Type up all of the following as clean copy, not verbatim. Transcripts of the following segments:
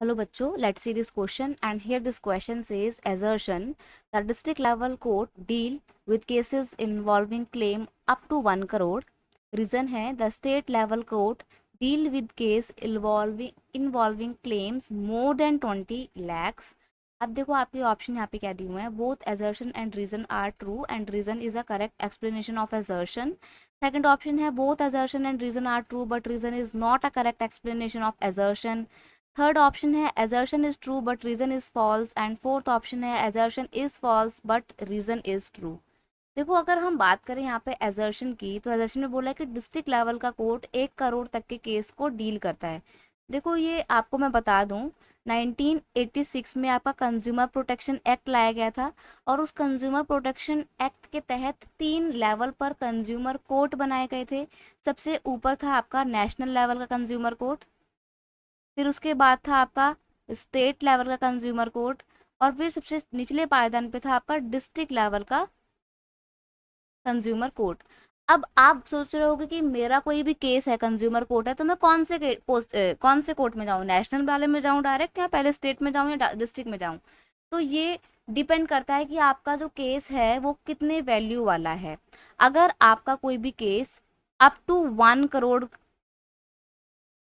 Hello bachcho, let's see this question, and here this question says assertion that district level court deal with cases involving claim up to 1 crore. Reason है the state level court deal with case involving claims more than 20 lakhs. अब देखो आपके option यहाँ पे क्या दिए हुए हैं, both assertion and reason are true and reason is a correct explanation of assertion. Second option है both assertion and reason are true but reason is not a correct explanation of assertion. Third option है assertion is true but reason is false and fourth option है assertion is false but reason is true. देखो अगर हम बात करें यहाँ पे assertion की, तो assertion में बोला है कि डिस्ट्रिक्ट लेवल का कोर्ट 1 करोड़ तक के केस को डील करता है. देखो ये आपको मैं बता दूं, 1986 में आपका कंज्यूमर प्रोटेक्शन एक्ट लाया गया था और उस कंज्यूमर प्रोटेक्शन एक्ट के तहत 3 लेवल पर कंज्यूमर कोर्ट बनाए गए थे. सबसे ऊपर था आपका नेशनल लेवल का कंज्यूमर कोर्ट, फिर उसके बाद था आपका स्टेट लेवल का कंज्यूमर कोर्ट और फिर सबसे निचले पायदान पे था आपका डिस्ट्रिक्ट लेवल का कंज्यूमर कोर्ट. अब आप सोच रहे होगे कि मेरा कोई भी केस है, कंज्यूमर कोर्ट है, तो मैं कौन से कोर्ट में जाऊँ, नेशनल वाले में जाऊँ डायरेक्ट या पहले स्टेट में जाऊँ या डिस्ट्रिक्ट में जाऊँ. तो ये डिपेंड करता है कि आपका जो केस है वो कितने वैल्यू वाला है. अगर आपका कोई भी केस अप टू 1 करोड़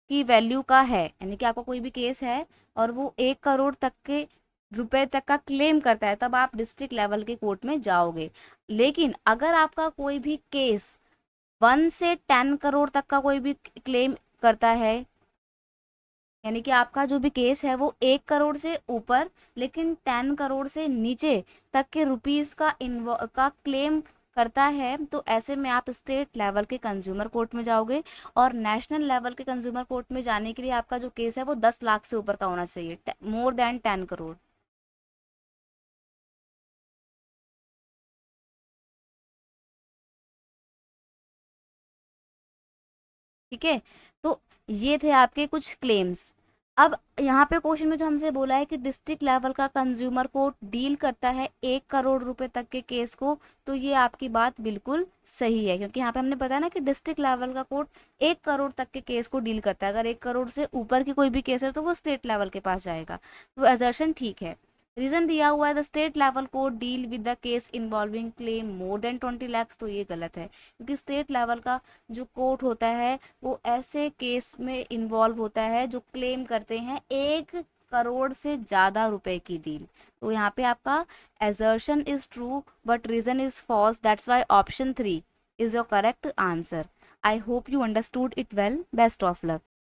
की वैल्यू का है, यानी कि आपका कोई भी केस है और वो 1 करोड़ तक के रुपए तक का क्लेम करता है, तब आप डिस्ट्रिक्ट लेवल के कोर्ट में जाओगे. लेकिन अगर आपका कोई भी केस 1 से 10 करोड़ तक का कोई भी क्लेम करता है, यानी कि आपका जो भी केस है वो 1 करोड़ से ऊपर लेकिन 10 करोड़ से नीचे तक के रुपीस का क्लेम करता है, तो ऐसे में आप स्टेट लेवल के कंज्यूमर कोर्ट में जाओगे. और नेशनल लेवल के कंज्यूमर कोर्ट में जाने के लिए आपका जो केस है वो 10 लाख से ऊपर का होना चाहिए, मोर देन 10 करोड़. ठीक है, तो ये थे आपके कुछ क्लेम्स. अब यहाँ पे क्वेश्चन में जो हमसे बोला है कि डिस्ट्रिक्ट लेवल का कंज्यूमर कोर्ट डील करता है 1 करोड़ रुपए तक के केस को, तो ये आपकी बात बिल्कुल सही है, क्योंकि यहाँ पे हमने बताया ना कि डिस्ट्रिक्ट लेवल का कोर्ट 1 करोड़ तक के केस को डील करता है. अगर 1 करोड़ से ऊपर की कोई भी केस है तो वो स्टेट लेवल के पास जाएगा. तो एजर्शन ठीक है. रीजन दिया हुआ है the state level court deal with the case involving claim more than 20 lakhs, तो ये गलत है, क्योंकि स्टेट लेवल का जो कोर्ट होता है वो ऐसे केस में इन्वॉल्व होता है जो क्लेम करते हैं 1 करोड़ से ज़्यादा रुपए की डील. तो यहाँ पे आपका assertion is true but reason is false, that's why option 3 is your correct answer. I hope you understood it well. Best of luck.